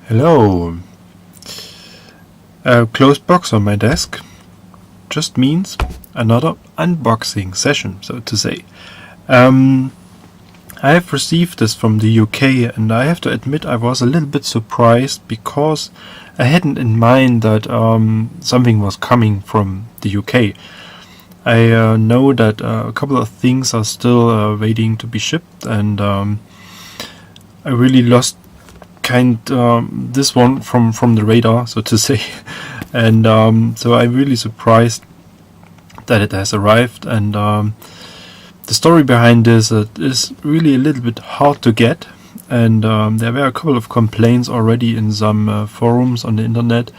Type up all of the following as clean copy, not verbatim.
Hello. A closed box on my desk just means another unboxing session, so to say. I have received this from the UK, and I have to admit I was a little bit surprised because I hadn't in mind that something was coming from the UK. I know that a couple of things are still waiting to be shipped, and I really lost this one from the radar, so to say. And so I'm really surprised that it has arrived, and the story behind this is really a little bit hard to get, and there were a couple of complaints already in some forums on the internet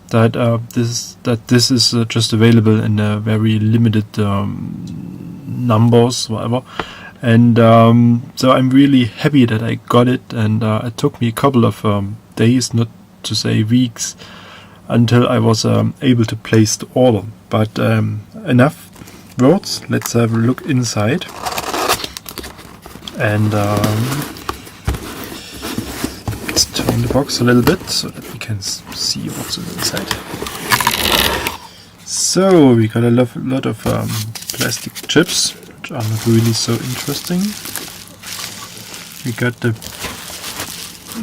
that this is just available in very limited numbers, whatever. And so I'm really happy that I got it, and it took me a couple of days, not to say weeks, until I was able to place the order. But enough words, let's have a look inside. And let's turn the box a little bit so that we can see what's inside. So we got a lot of plastic chips, which are not really so interesting. We got the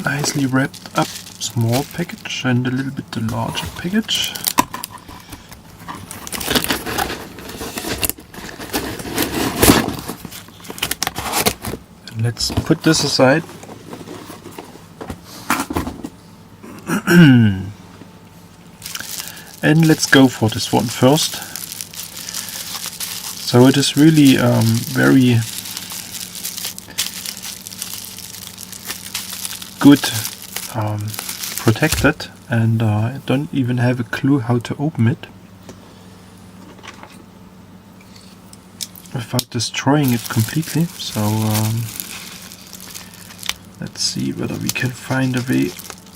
nicely wrapped up small package and a little bit the larger package. And let's put this aside. And let's go for this one first. So it is really very good protected, and I don't even have a clue how to open it without destroying it completely. So let's see whether we can find a way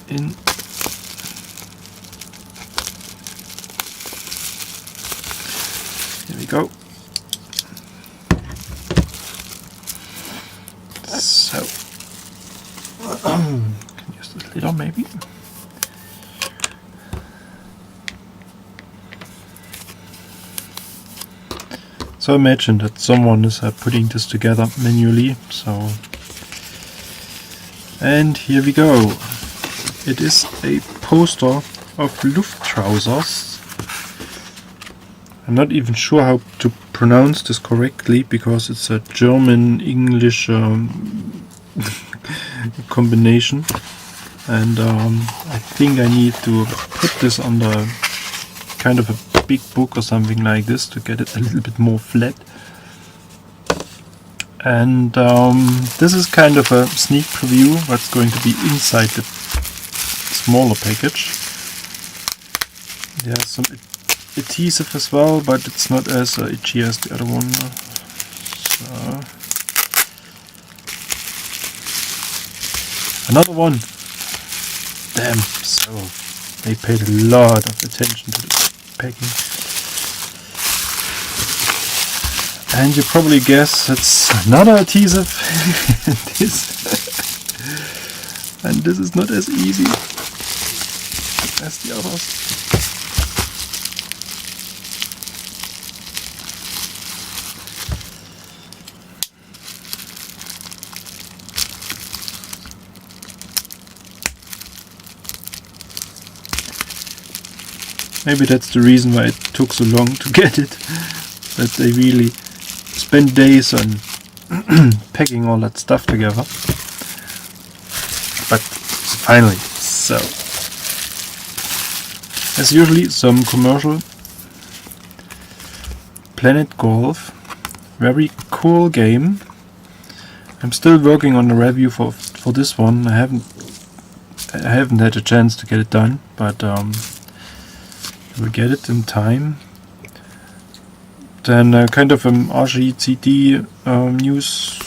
in. Here we go. So, can use this lid maybe. So imagine that someone is putting this together manually. So, and here we go. It is a poster of Luftrauserz. I'm not even sure how to pronounce this correctly because it's a German-English combination, and I think I need to put this on the kind of a big book or something like this to get it a little bit more flat. And this is kind of a sneak preview what's going to be inside the smaller package. There's some adhesive as well, but it's not as itchy as the other one. So. Another one. Damn, so they paid a lot of attention to this packing. And you probably guess it's another adhesive. And this is not as easy as the others. Maybe that's the reason why it took so long to get it, that they really spent days on packing all that stuff together. But finally, so as usually, some commercial. Planet Golf, very cool game. I'm still working on a review for this one. I haven't had a chance to get it done, but we'll get it in time. Then kind of an RGCD news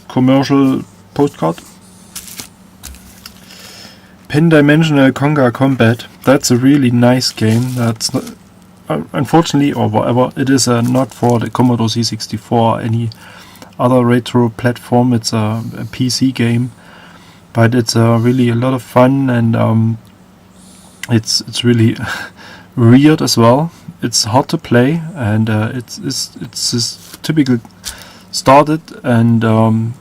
commercial postcard. Pen-Dimensional Conga Combat. That's a really nice game. That's not, unfortunately, or whatever, it is not for the Commodore C64 or any other retro platform. It's a PC game. but it's really a lot of fun, and it's really weird as well. It's hard to play, and it's this typical start it and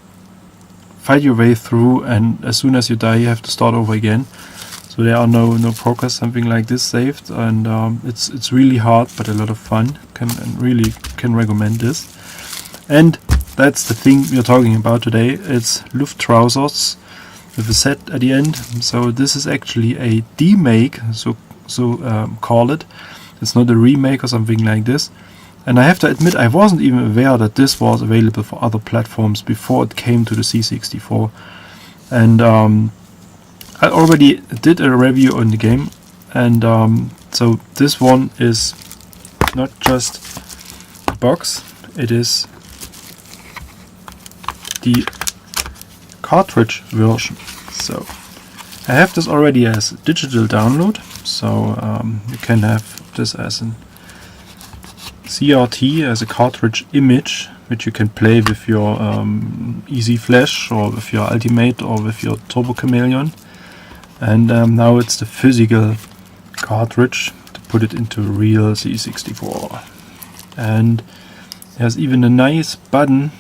fight your way through, and as soon as you die you have to start over again. So there are no progress, something like this saved, and it's really hard but a lot of fun. Really can recommend this. And that's the thing we're talking about today. It's Luftrauserz with a Z at the end. So this is actually a demake, so call it. It's not a remake or something like this. And I have to admit, I wasn't even aware that this was available for other platforms before it came to the C64. And I already did a review on the game, and so this one is not just a box, it is the cartridge version. So I have this already as a digital download, so you can have this as an CRT, as a cartridge image, which you can play with your Easy Flash or with your Ultimate or with your Turbo Chameleon. And now it's the physical cartridge to put it into real C64. And there's even a nice button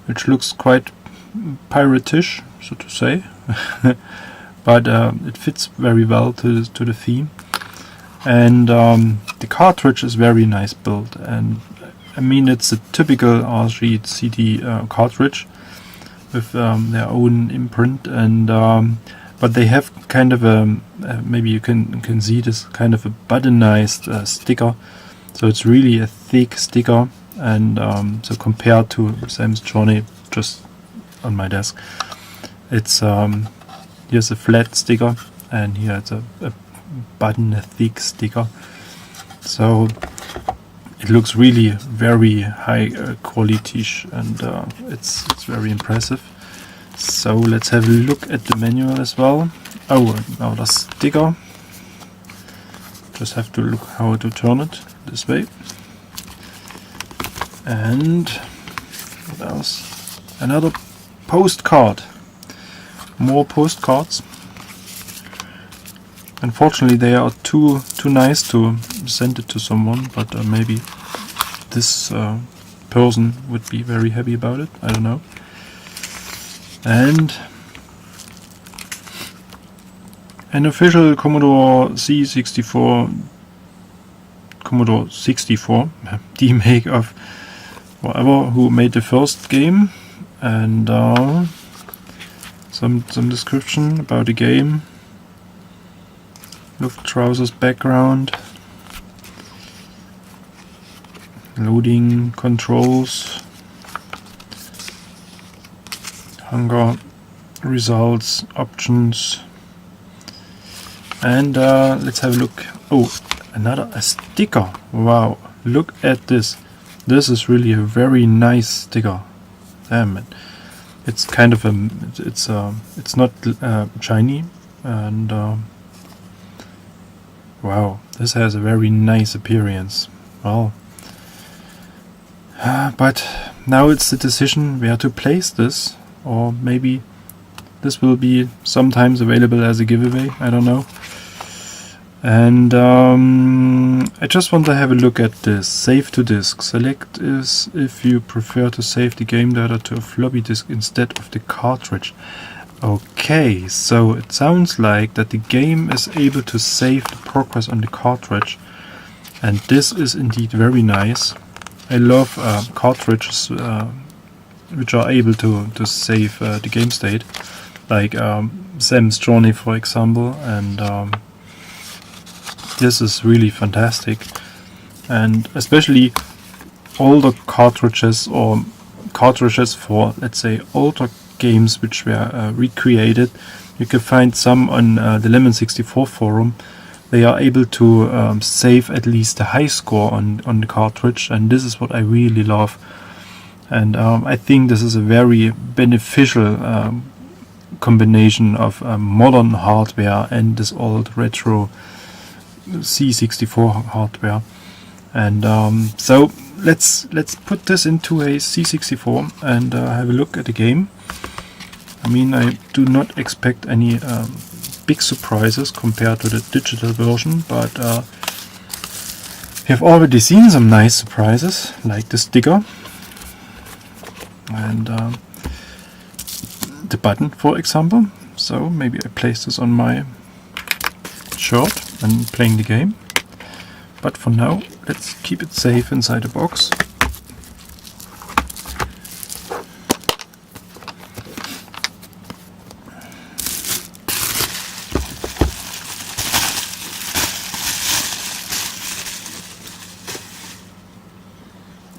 which looks quite piratish, so to say, but it fits very well to the theme. And the cartridge is very nice built, and I mean it's a typical R3 CD cartridge with their own imprint, and but they have kind of a maybe you can see this kind of a buttonized sticker, so it's really a thick sticker, and so compared to Sam's Journey just on my desk, it's here's a flat sticker, and here it's a thick sticker, so it looks really very high quality, and it's very impressive. So let's have a look at the manual as well. Oh, now the sticker. Just have to look how to turn it this way. And what else? Another postcard. More postcards. Unfortunately, they are too nice to send it to someone, but maybe this person would be very happy about it. I don't know. And an official Commodore C64, Commodore 64 demake of whatever who made the first game, and some description about the game. Luftrauserz background, loading controls, hunger results, options, and let's have a look. Oh, a sticker. Wow, look at this. This is really a very nice sticker. Damn it. It's kind of it's not shiny, and wow, this has a very nice appearance. Well, but now it's the decision where to place this, or maybe this will be sometimes available as a giveaway, I don't know. And I just want to have a look at this. Save to disk. Select is if you prefer to save the game data to a floppy disk instead of the cartridge. Okay, so it sounds like that the game is able to save the progress on the cartridge, and this is indeed very nice. I love cartridges which are able to save the game state, like Sam's Journey, for example, and this is really fantastic. And especially older cartridges, or cartridges for, let's say, older games which were recreated. You can find some on the Lemon 64 forum. They are able to save at least a high score on the cartridge, and this is what I really love. And I think this is a very beneficial combination of modern hardware and this old retro C64 hardware. And so let's put this into a C64 and have a look at the game. I mean, I do not expect any big surprises compared to the digital version, but we have already seen some nice surprises, like the sticker and the button, for example. So maybe I place this on my shirt and playing the game. But for now, let's keep it safe inside the box.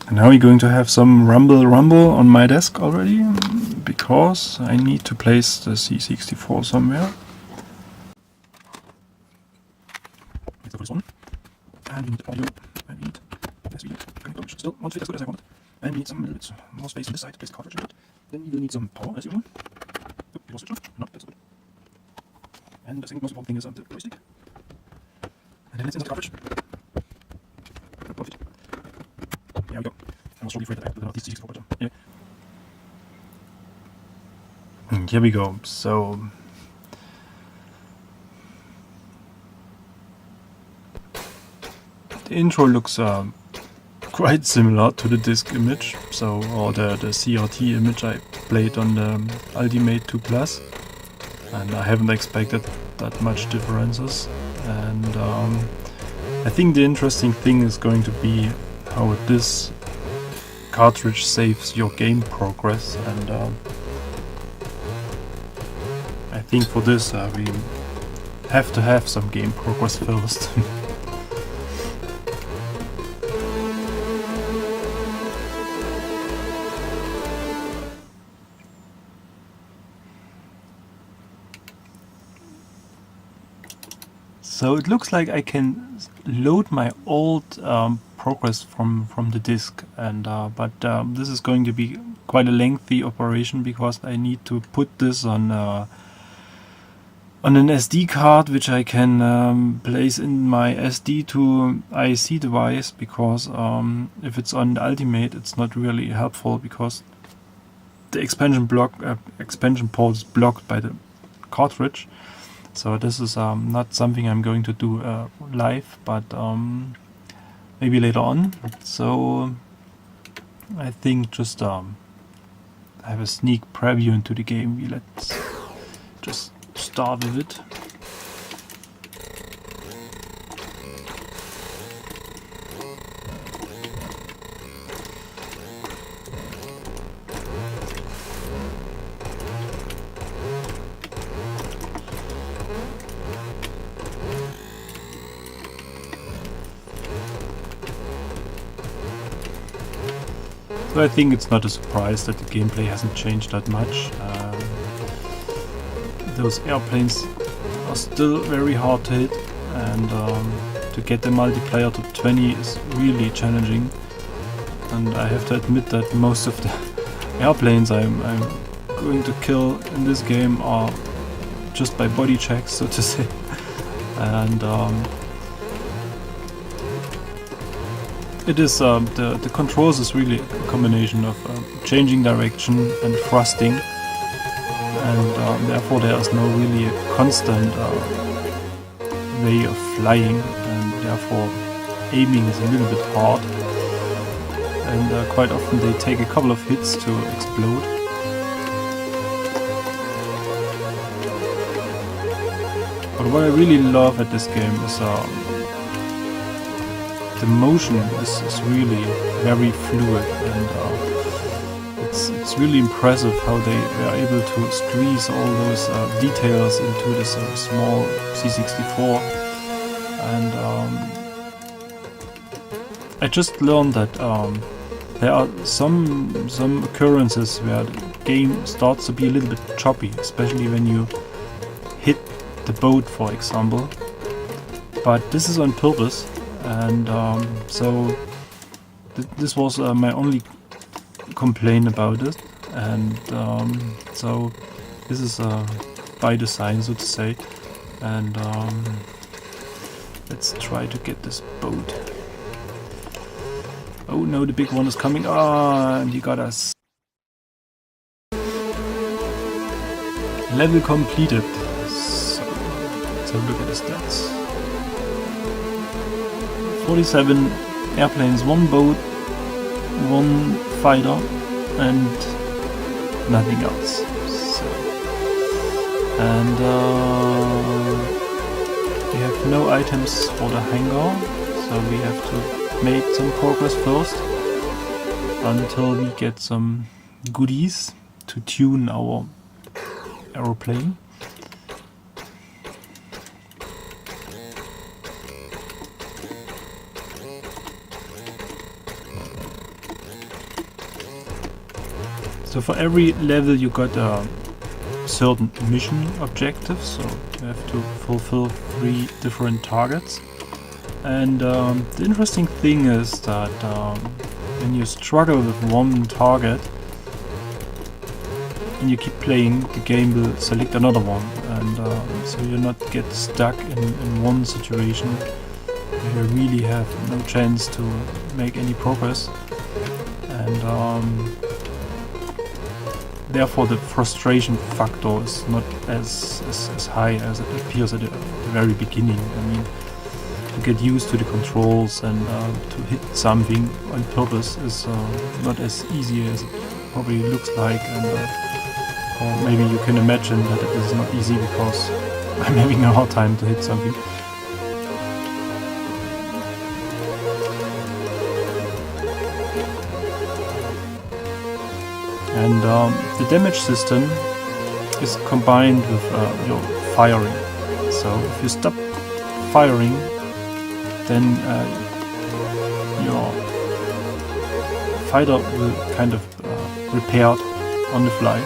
And now we're going to have some rumble on my desk already, because I need to place the C64 somewhere. Let's go for this one. And we need audio, and we need SD card, still not fit as good as I wanted. And we need some little bit more space on this side to place the cartridge in it. Then we will need some power as usual. Oh, we lost it. No, that's good. And the second most important thing is the joystick. And then let's insert the cartridge. Perfect. There we go. I was really afraid that I could not these C64, but yeah. And here we go. So the intro looks quite similar to the disc image, so or the CRT image I played on the Ultimate 2 Plus, and I haven't expected that much differences. And I think the interesting thing is going to be how this cartridge saves your game progress, and I think for this we have to have some game progress first. So it looks like I can load my old progress from the disk, and but this is going to be quite a lengthy operation, because I need to put this on an SD card, which I can place in my SD to IC device, because if it's on the Ultimate, it's not really helpful, because the expansion port is blocked by the cartridge. So this is not something I'm going to do live, but maybe later on. So I think just have a sneak preview into the game. Let's just start with it. So I think it's not a surprise that the gameplay hasn't changed that much. Those airplanes are still very hard to hit, and to get the multiplayer to 20 is really challenging. And I have to admit that most of the airplanes I'm going to kill in this game are just by body checks, so to say. And it is the controls is really a combination of changing direction and thrusting, and therefore there is no really constant way of flying, and therefore aiming is a little bit hard, and quite often they take a couple of hits to explode. But what I really love at this game is the motion is really very fluid, and it's really impressive how they were able to squeeze all those details into this small C64. And I just learned that there are some occurrences where the game starts to be a little bit choppy, especially when you hit the boat, for example. But this is on purpose. And so this was my only complaint about it, and so this is by design, so to say. And let's try to get this boat. Oh no, the big one is coming. Ah, and he got us. Level completed. So let's have a look at the stats. 47 airplanes, 1 boat, 1 fighter, and nothing else. So, and we have no items for the hangar, so we have to make some progress first until we get some goodies to tune our aeroplane. So for every level you got a certain mission objective, so you have to fulfill 3 different targets. And the interesting thing is that when you struggle with one target and you keep playing, the game will select another one, and so you not get stuck in one situation where you really have no chance to make any progress. And therefore the frustration factor is not as high as it appears at the very beginning. I mean, to get used to the controls and to hit something on purpose is not as easy as it probably looks like, and or maybe you can imagine that it is not easy because I'm having a hard time to hit something. And the damage system is combined with your firing. So if you stop firing, then your fighter will kind of repair on the fly.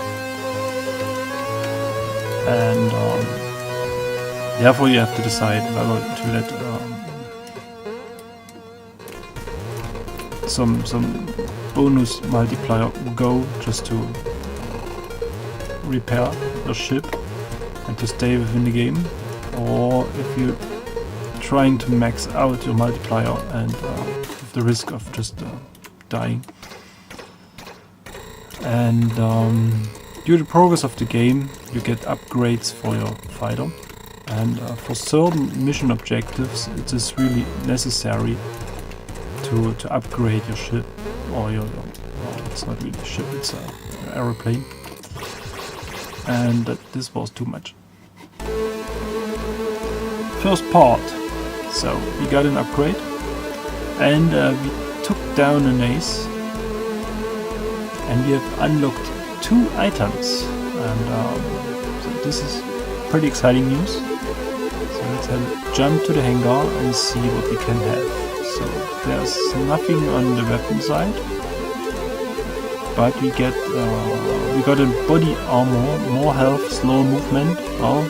And therefore you have to decide whether to let some bonus multiplier go just to repair your ship and to stay within the game, or if you're trying to max out your multiplier and with the risk of just dying. And due to the progress of the game, you get upgrades for your fighter, and for certain mission objectives it is really necessary to upgrade your ship, or your well, it's not really a ship, it's an aeroplane, and this was too much. First part, so we got an upgrade, and we took down an ace, and we have unlocked 2 items, and so this is pretty exciting news. So let's have a jump to the hangar and see what we can have. So there's nothing on the weapon side, but we got a body armor, more health, slower movement. Well,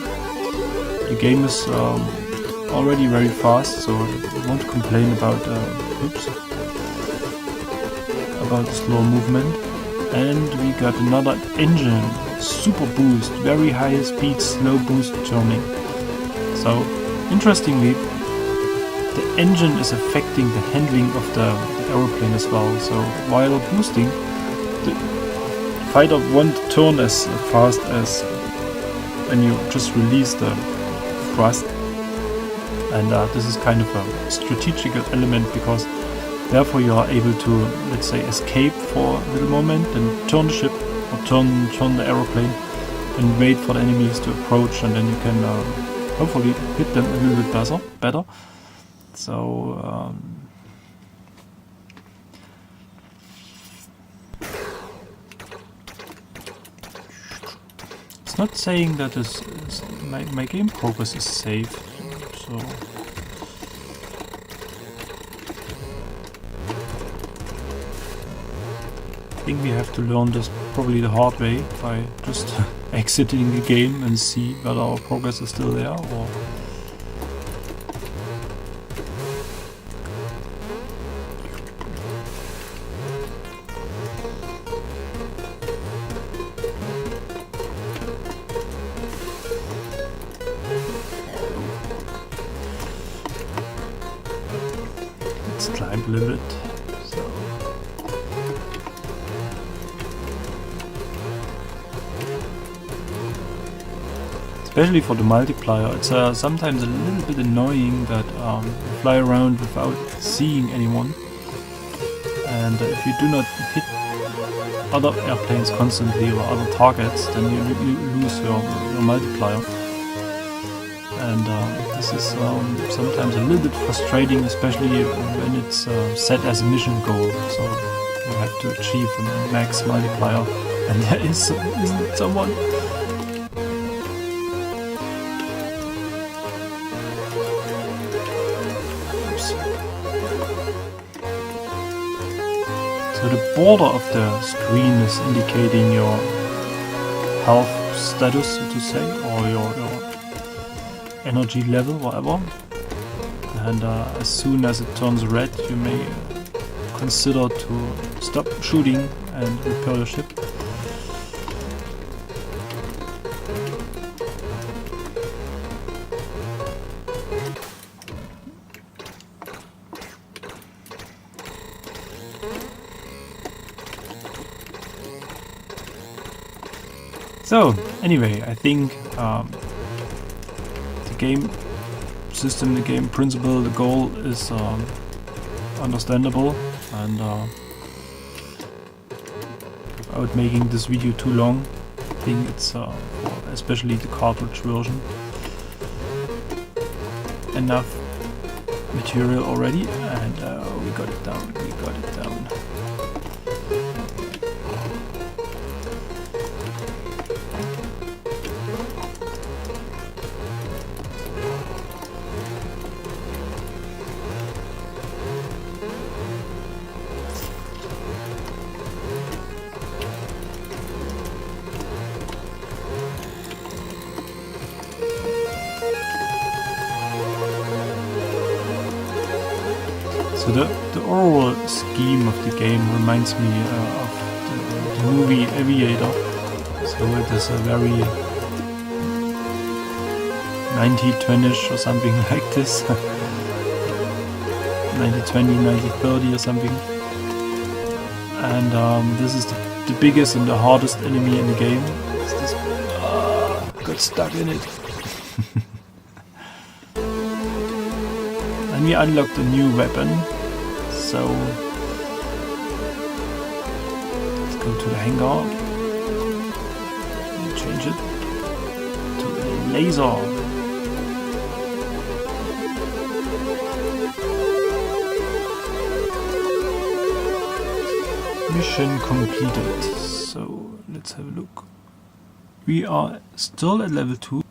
the game is already very fast, so I won't complain about about the slow movement. And we got another engine, super boost, very high speed, slow boost turning. So interestingly, the engine is affecting the handling of the aeroplane as well. So while boosting, the fighter won't turn as fast as when you just release the thrust. And this is kind of a strategic element, because therefore you are able to, let's say, escape for a little moment and turn the ship or turn the aeroplane and wait for the enemies to approach, and then you can hopefully hit them a little bit better. So it's not saying that my game progress is safe, so I think we have to learn this probably the hard way by just exiting the game and see whether our progress is still there, or let's climb a little bit. especially for the multiplayer. It's sometimes a little bit annoying that you fly around without seeing anyone, and if you do not hit other airplanes constantly or other targets, then you lose your multiplier. And this is sometimes a little bit frustrating, especially when it's set as a mission goal. So you have to achieve a max multiplier, and there isn't someone. Oops. So the border of the screen is indicating your health status, so to say, or your energy level, whatever. And as soon as it turns red, you may consider to stop shooting and repair your ship. So anyway, I think the game system, the game principle, the goal is understandable, and without making this video too long, I think it's for especially the cartridge version enough material already, and we got it down. So the overall scheme of the game reminds me of the movie Aviator. So it is a very 90-20ish or something like this. 90-20, 90-30 or something. And this is the biggest and the hardest enemy in the game. It's this, got stuck in it. And we unlocked a new weapon, so let's go to the hangar and change it to a laser. Mission completed. So let's have a look. We are still at level 2.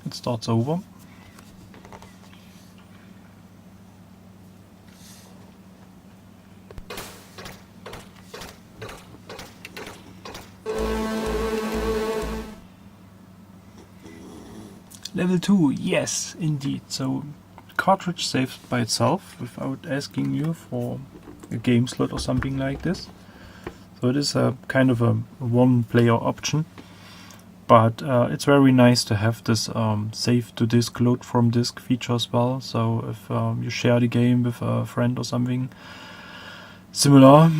It starts over. Level 2, yes, indeed. So cartridge saves by itself without asking you for a game slot or something like this. So it is a kind of a one-player option. But it's very nice to have this save to disk, load from disk feature as well. So if you share the game with a friend or something similar,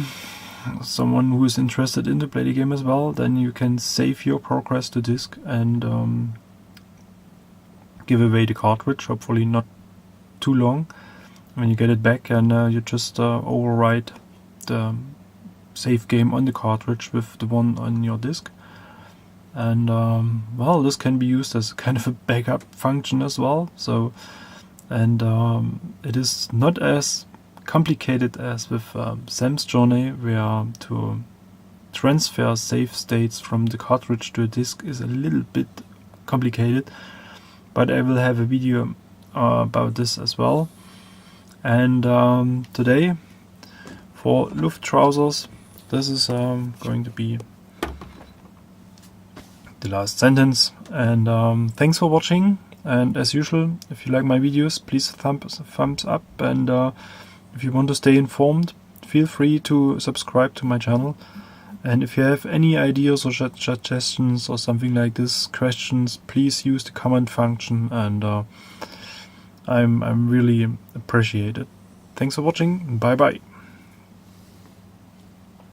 someone who is interested in to play the game as well, then you can save your progress to disk and give away the cartridge, hopefully not too long, when you get it back, and you just overwrite the save game on the cartridge with the one on your disk. And well, this can be used as kind of a backup function as well. So, and it is not as complicated as with Sam's Journey, where to transfer save states from the cartridge to a disk is a little bit complicated. But I will have a video about this as well. And today, for Luftrauserz, this is going to be the last sentence. And thanks for watching. And as usual, if you like my videos, please thumbs up. And if you want to stay informed, feel free to subscribe to my channel. And if you have any ideas or suggestions or something like this, questions, please use the comment function, and I'm really appreciated. Thanks for watching. Bye bye.